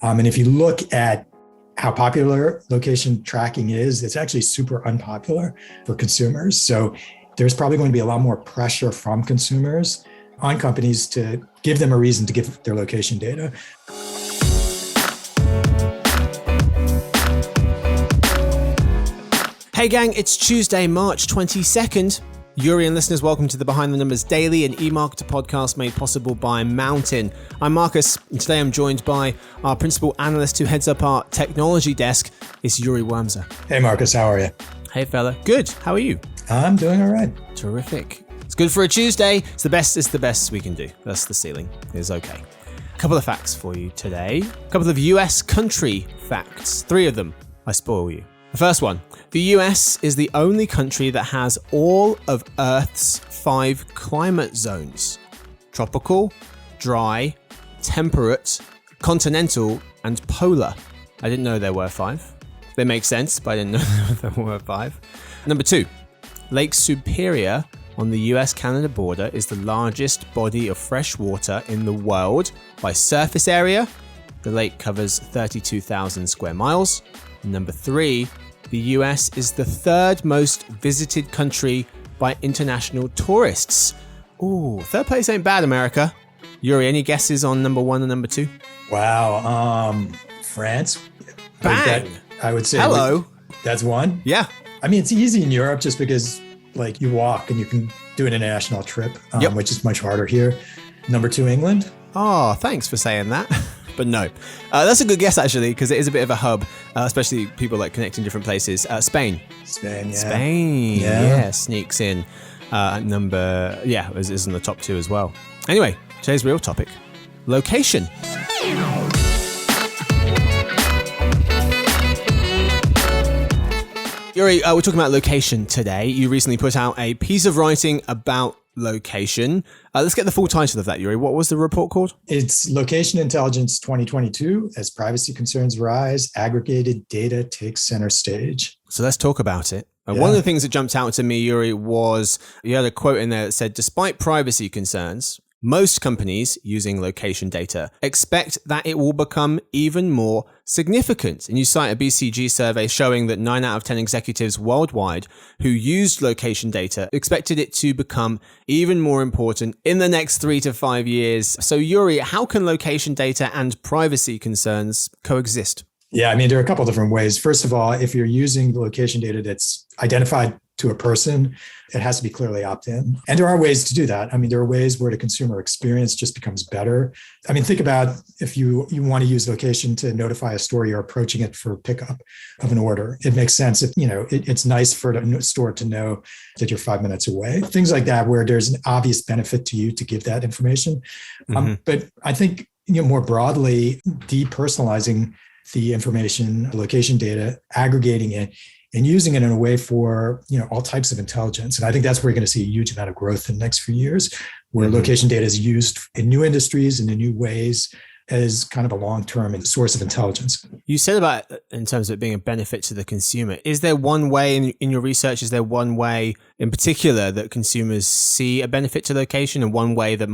And if you look at how popular location tracking is, it's actually super unpopular for consumers. So there's probably going to be a lot more pressure from consumers on companies to give them a reason to give their location data. Hey gang, it's Tuesday, March 22nd. Yory and listeners, welcome to the Behind the Numbers Daily, an eMarketer podcast made possible by Mountain. I'm Marcus, and today I'm joined by our principal analyst who heads up our technology desk. It's Yory Wurmser. Hey Marcus, how are you? Hey fella, good. How are you? I'm doing all right. Terrific. It's good for a Tuesday. It's the best we can do. That's the ceiling. It's okay. A couple of facts for you today. A couple of US country facts. 3 of them. I spoil you. The first one. The US is the only country that has all of Earth's 5 climate zones: tropical, dry, temperate, continental, and polar. I didn't know there were 5. They make sense, but I didn't know there were 5. Number 2, Lake Superior on the US-Canada border is the largest body of fresh water in the world by surface area. The lake covers 32,000 square miles. Number 3, the US is the 3rd most visited country by international tourists. Ooh, 3rd place ain't bad, America. Yory, any guesses on number 1 and number 2? Wow. France. Bang! I would say. Hello. That's 1? Yeah. I mean, it's easy in Europe just because like you walk and you can do an international trip, which is much harder here. Number 2, England. Oh, thanks for saying that. But no, that's a good guess actually, because it is a bit of a hub, especially people like connecting different places. Spain. Spain, yeah. Spain, yeah, sneaks in. Number, is in the top 2 as well. Anyway, today's real topic, location. Yory, we're talking about location today. You recently put out a piece of writing about location. Let's get the full title of that, Yory. What was the report called? It's Location Intelligence 2022. As privacy concerns rise, aggregated data takes center stage. So let's talk about it. One of the things that jumped out to me, Yory, was you had a quote in there that said, despite privacy concerns, most companies using location data expect that it will become even more significant. And you cite a BCG survey showing that 9 out of 10 executives worldwide who used location data expected it to become even more important in the next 3 to 5 years. So Yory, how can location data and privacy concerns coexist? Yeah, I mean, there are a couple different ways. First of all, if you're using the location data that's identified to a person, it has to be clearly opt-in. And there are ways to do that. I mean, there are ways where the consumer experience just becomes better. I mean, think about if you want to use location to notify a store you're approaching it for pickup of an order. It makes sense if, it's nice for the store to know that you're 5 minutes away. Things like that, where there's an obvious benefit to you to give that information. But I think, more broadly, depersonalizing the information, location data, aggregating it, and using it in a way for, all types of intelligence. And I think that's where you're going to see a huge amount of growth in the next few years, where location data is used in new industries and in new ways as kind of a long-term source of intelligence. You said about in terms of it being a benefit to the consumer. Is there one way in your research, is there one way in particular that consumers see a benefit to location, and one way that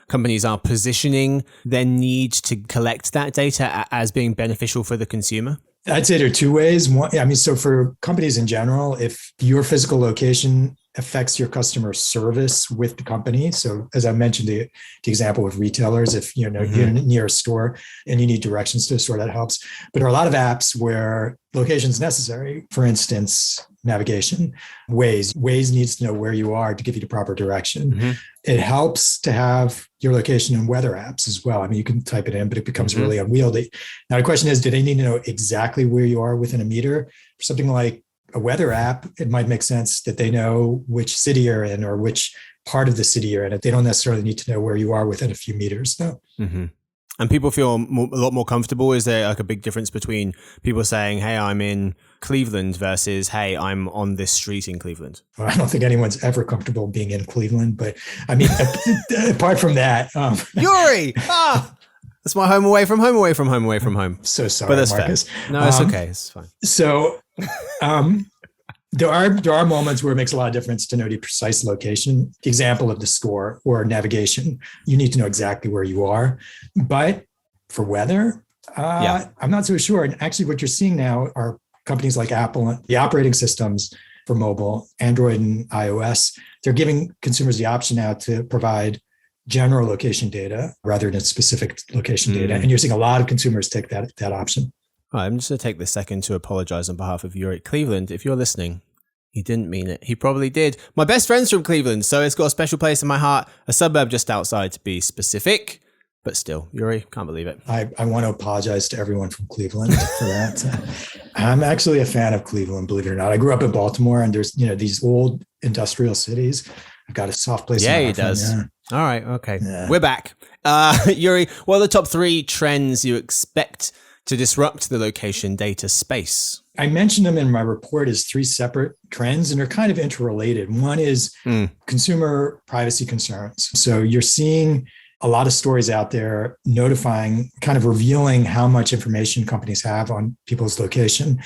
companies are positioning their need to collect that data as being beneficial for the consumer? I'd say there are 2 ways. One, so for companies in general, if your physical location affects your customer service with the company. So as I mentioned, the example of retailers, if you're near a store and you need directions to a store, that helps. But there are a lot of apps where location is necessary. For instance, navigation. Waze needs to know where you are to give you the proper direction. It helps to have your location in weather apps as well. I mean, you can type it in, but it becomes really unwieldy. Now, the question is, do they need to know exactly where you are within a meter? For something like a weather app, it might make sense that they know which city you're in or which part of the city you're in. They don't necessarily need to know where you are within a few meters, though. And people feel a lot more comfortable. Is there like a big difference between people saying, hey, I'm in Cleveland versus, hey, I'm on this street in Cleveland? Well, I don't think anyone's ever comfortable being in Cleveland, but I mean, apart from that. Yory! That's my home away from home, away from home, away from home. So sorry, but that's Marcus. Fair. No, it's okay. It's fine. So there are moments where it makes a lot of difference to know the precise location. The example of the store or navigation, you need to know exactly where you are. But For weather, I'm not so sure. And actually, what you're seeing now are companies like Apple, the operating systems for mobile, Android and iOS. They're giving consumers the option now to provide general location data rather than specific location data. And you're seeing a lot of consumers take that option. All right, I'm just going to take this second to apologize on behalf of Yory. Cleveland, if you're listening, he didn't mean it. He probably did. My best friend's from Cleveland, so it's got a special place in my heart. A suburb just outside, to be specific. But still, Yory, can't believe it. I want to apologize to everyone from Cleveland for that. I'm actually a fan of Cleveland, believe it or not. I grew up in Baltimore, and there's these old industrial cities. I've got a soft place. Yeah, he does. Yeah. All right, okay. Yeah. We're back. Yory, what are the top 3 trends you expect to disrupt the location data space? I mentioned them in my report as 3 separate trends, and they're kind of interrelated. One is consumer privacy concerns. So you're seeing a lot of stories out there notifying, kind of revealing how much information companies have on people's location.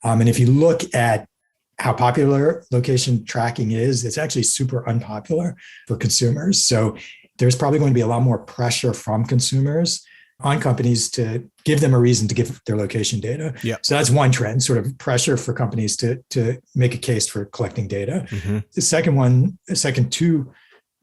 And if you look at how popular location tracking is, it's actually super unpopular for consumers. So there's probably going to be a lot more pressure from consumers on companies to give them a reason to give their location data. Yeah. So that's one trend, sort of pressure for companies to make a case for collecting data. The second 2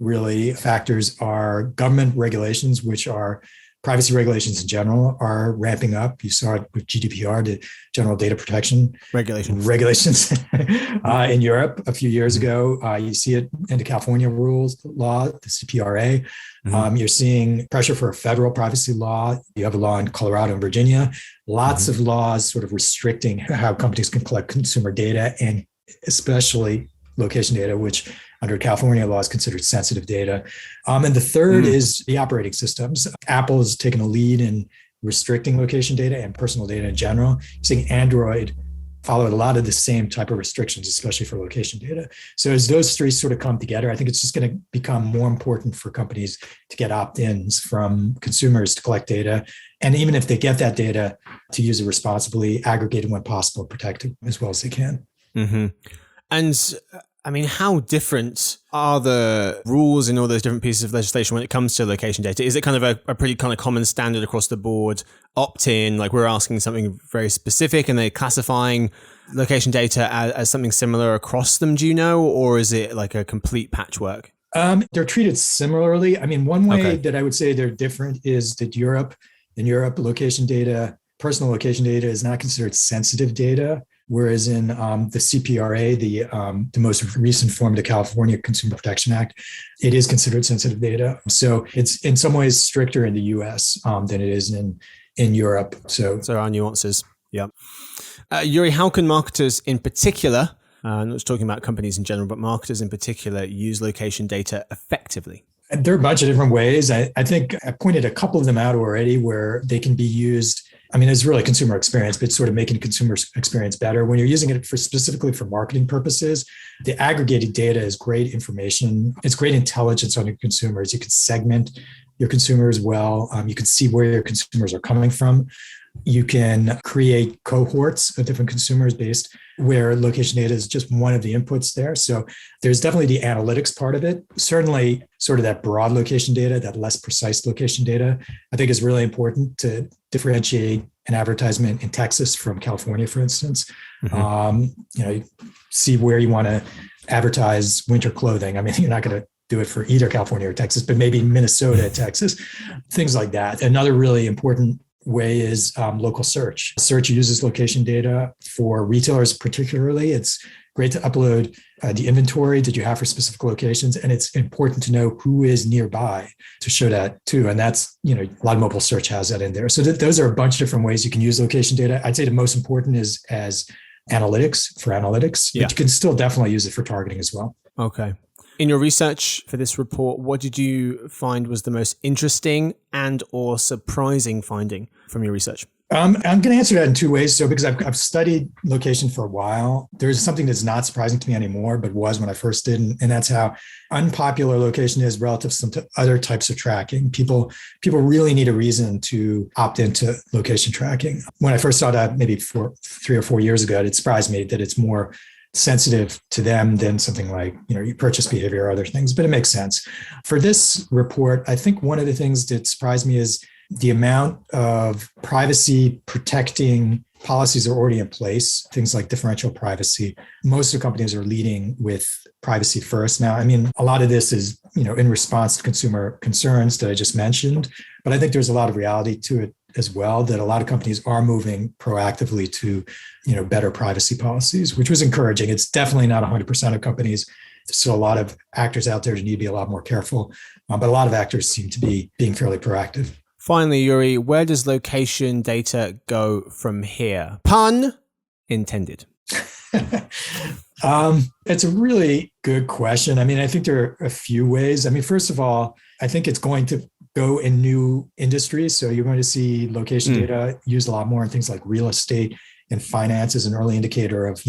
really factors are government regulations, which are privacy regulations in general, are ramping up. You saw it with GDPR, the General Data Protection regulations in Europe a few years ago. You see it in the California law, the CPRA. You're seeing pressure for a federal privacy law. You have a law in Colorado and Virginia. Lots of laws sort of restricting how companies can collect consumer data, and especially location data, which under California law is considered sensitive data. And the third is the operating systems. Apple has taken a lead in restricting location data and personal data in general. You're seeing Android followed a lot of the same type of restrictions, especially for location data. So as those 3 sort of come together, I think it's just going to become more important for companies to get opt-ins from consumers to collect data. And even if they get that data, to use it responsibly, aggregate it when possible, protect it as well as they can. And I mean, how different are the rules in all those different pieces of legislation when it comes to location data? Is it kind of a pretty kind of common standard across the board, opt-in, like we're asking something very specific and they're classifying location data as something similar across them, do you know? Or is it like a complete patchwork? They're treated similarly. I mean, one way that I would say they're different is that in Europe, location data, personal location data is not considered sensitive data. Whereas in the CPRA, the most recent form of the California Consumer Protection Act, it is considered sensitive data. So it's in some ways stricter in the US than it is in Europe. So there are nuances. Yeah. Yory, how can marketers in particular, not just talking about companies in general, but marketers in particular, use location data effectively? There are a bunch of different ways. I think I pointed a couple of them out already where they can be used. I mean, it's really consumer experience, but it's sort of making consumer experience better. When you're using it specifically for marketing purposes, the aggregated data is great information. It's great intelligence on your consumers. You can segment your consumers well. You can see where your consumers are coming from. You can create cohorts of different consumers based where location data is just one of the inputs there. So there's definitely the analytics part of it. Certainly sort of that broad location data, that less precise location data, I think is really important to differentiate an advertisement in Texas from California, for instance. See where you want to advertise winter clothing. I mean, you're not going to do it for either California or Texas, but maybe Minnesota, Texas, things like that. Another really important way is local search. Search uses location data for retailers particularly. It's great to upload the inventory that you have for specific locations, and it's important to know who is nearby to show that too. And that's, a lot of mobile search has that in there. So those are a bunch of different ways you can use location data. I'd say the most important is as analytics, but you can still definitely use it for targeting as well. Okay. In your research for this report, what did you find was the most interesting and or surprising finding from your research? I'm going to answer that in 2 ways. So because I've studied location for a while, there's something that's not surprising to me anymore, but was when I first did. And that's how unpopular location is relative to other types of tracking. People really need a reason to opt into location tracking. When I first saw that maybe 3 or 4 years ago, it surprised me that it's more sensitive to them than something like, your purchase behavior or other things, but it makes sense. For this report, I think one of the things that surprised me is the amount of privacy protecting policies are already in place, things like differential privacy. Most of the companies are leading with privacy first now. I mean, a lot of this is, in response to consumer concerns that I just mentioned, but I think there's a lot of reality to it as well, that a lot of companies are moving proactively to, better privacy policies, which was encouraging. It's definitely not 100% of companies. There's still a lot of actors out there who need to be a lot more careful, but a lot of actors seem to be being fairly proactive. Finally, Yory, where does location data go from here? Pun intended. It's a really good question. I mean, I think there are a few ways. I mean, first of all, I think it's going to go in new industries. So you're going to see location data used a lot more in things like real estate and finance as an early indicator of,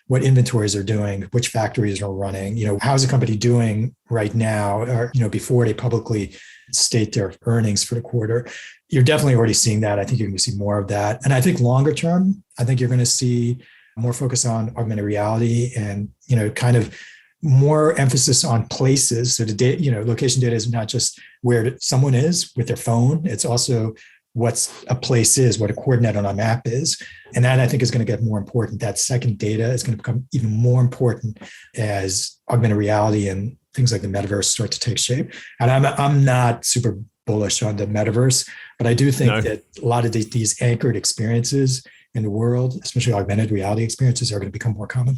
what inventories are doing, which factories are running, how's a company doing right now, or, before they publicly state their earnings for the quarter. You're definitely already seeing that. I think you're going to see more of that. And I think longer term, I think you're going to see more focus on augmented reality and, kind of more emphasis on places. So the data, location data is not just where someone is with their phone. It's also what a place is, what a coordinate on a map is. And that I think is going to get more important. That second data is going to become even more important as augmented reality and things like the metaverse start to take shape. And I'm not super bullish on the metaverse, but I do think that a lot of these anchored experiences in the world, especially augmented reality experiences, are going to become more common.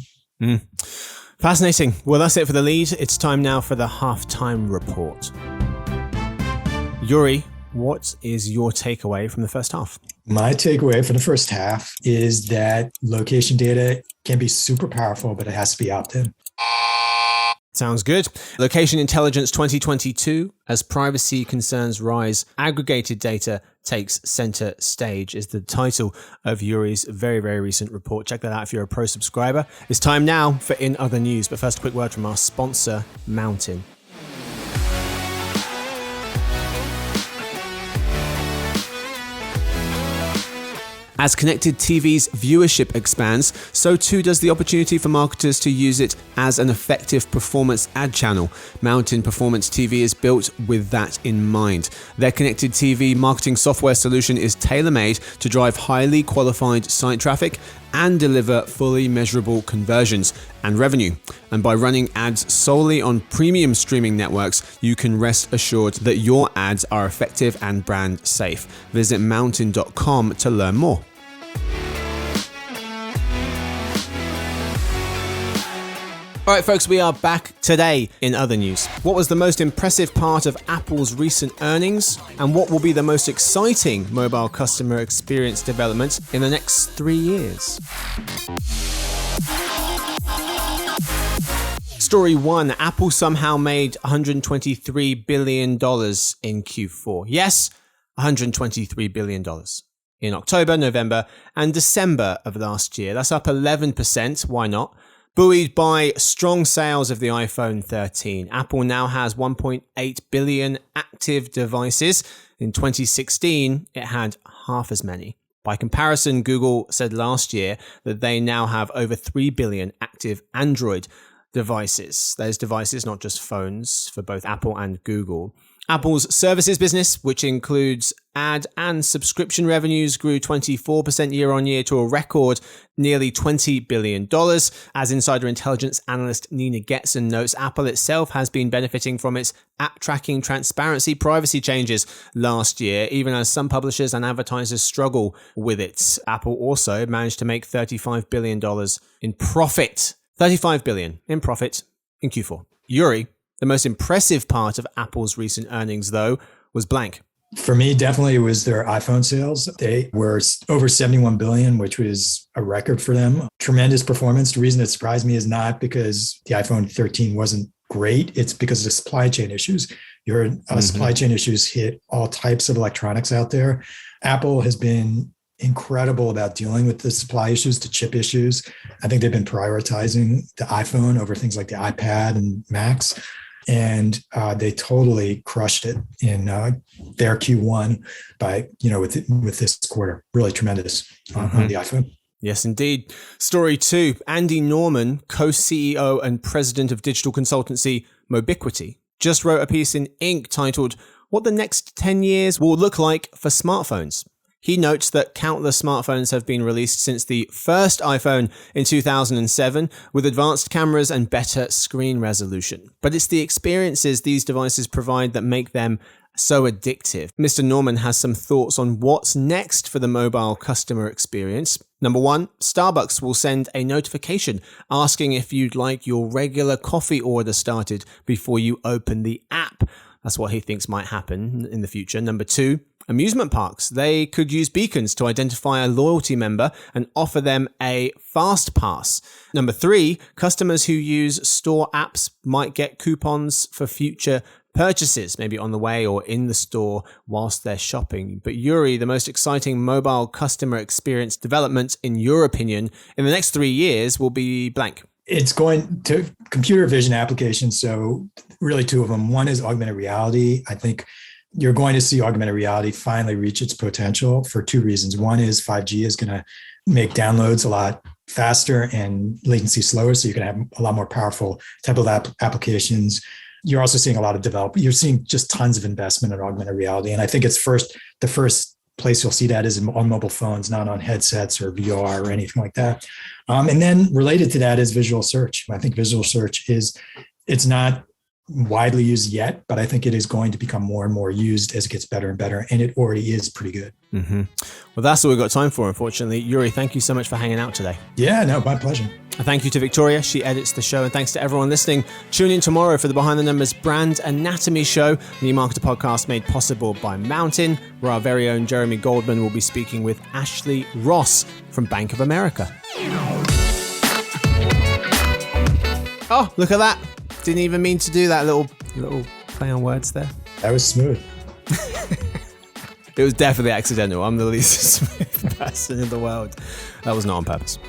Fascinating. Well, that's it for the lead. It's time now for the halftime report. Yory, what is your takeaway from the first half? My takeaway for the first half is that location data can be super powerful, but it has to be opt-in. Sounds good. Location Intelligence 2022, as privacy concerns rise, aggregated data takes center stage is the title of Yory's very, very recent report. Check that out if you're a pro subscriber. It's time now for In Other News, but first a quick word from our sponsor, Mountain. As connected TV's viewership expands, so too does the opportunity for marketers to use it as an effective performance ad channel. Mountain Performance TV is built with that in mind. Their connected TV marketing software solution is tailor-made to drive highly qualified site traffic and deliver fully measurable conversions and revenue. And by running ads solely on premium streaming networks, you can rest assured that your ads are effective and brand safe. Visit mountain.com to learn more. All right, folks, we are back today in other news. What was the most impressive part of Apple's recent earnings? And what will be the most exciting mobile customer experience development in the next 3 years? Story 1. Apple somehow made $123 billion in Q4. Yes, $123 billion. In October, November, and December of last year. That's up 11%. Why not? Buoyed by strong sales of the iPhone 13, Apple now has 1.8 billion active devices. In 2016, it had half as many. By comparison, Google said last year that they now have over 3 billion active Android devices. Those devices, not just phones, for both Apple and Google. Apple's services business, which includes ad and subscription revenues, grew 24% year on year to a record nearly $20 billion. As Insider Intelligence analyst Nina Getson notes, Apple itself has been benefiting from its app tracking transparency privacy changes last year, even as some publishers and advertisers struggle with it. Apple also managed to make $35 billion in profit. $35 billion in profit in Q4. Yory, the most impressive part of Apple's recent earnings, though, was blank. For me, definitely it was their iPhone sales. They were over 71 billion, which was a record for them. Tremendous performance. The reason it surprised me is not because the iPhone 13 wasn't great. It's because of the supply chain issues. Your supply chain issues hit all types of electronics out there. Apple has been incredible about dealing with the supply issues, the chip issues. I think they've been prioritizing the iPhone over things like the iPad and Macs. And they totally crushed it in their Q1 by, with this quarter. Really tremendous on the iPhone. Yes, indeed. Story 2. Andy Norman, co-CEO and president of digital consultancy Mobiquity, just wrote a piece in Inc. titled, what the next 10 years will look like for smartphones. He notes that countless smartphones have been released since the first iPhone in 2007 with advanced cameras and better screen resolution. But it's the experiences these devices provide that make them so addictive. Mr. Norman has some thoughts on what's next for the mobile customer experience. Number one, Starbucks will send a notification asking if you'd like your regular coffee order started before you open the app. That's what he thinks might happen in the future. Number two, amusement parks. They could use beacons to identify a loyalty member and offer them a fast pass. Number three, customers who use store apps might get coupons for future purchases, maybe on the way or in the store whilst they're shopping. But Yory, the most exciting mobile customer experience development, in your opinion, in the next 3 years will be blank. It's going to computer vision applications. So really two of them. One is augmented reality. I think you're going to see augmented reality finally reach its potential for two reasons. One is 5G is going to make downloads a lot faster and latency slower. So you can have a lot more powerful type of applications. You're also seeing a lot of development. You're seeing just tons of investment in augmented reality. And I think it's the first place you'll see that is on mobile phones, not on headsets or VR or anything like that. And then related to that is visual search. I think visual search it's not widely used yet, but I think it is going to become more and more used as it gets better and better. And it already is pretty good. Mm-hmm. Well, that's all we've got time for, unfortunately. Yory, thank you so much for hanging out today. Yeah, no, my pleasure. And thank you to Victoria. She edits the show. And thanks to everyone listening. Tune in tomorrow for the Behind the Numbers Brand Anatomy Show, the eMarketer podcast made possible by Mountain, where our very own Jeremy Goldman will be speaking with Ashley Ross from Bank of America. Oh, look at that. Didn't even mean to do that little play on words there. That was smooth. It was definitely accidental. I'm the least smooth person in the world. That was not on purpose.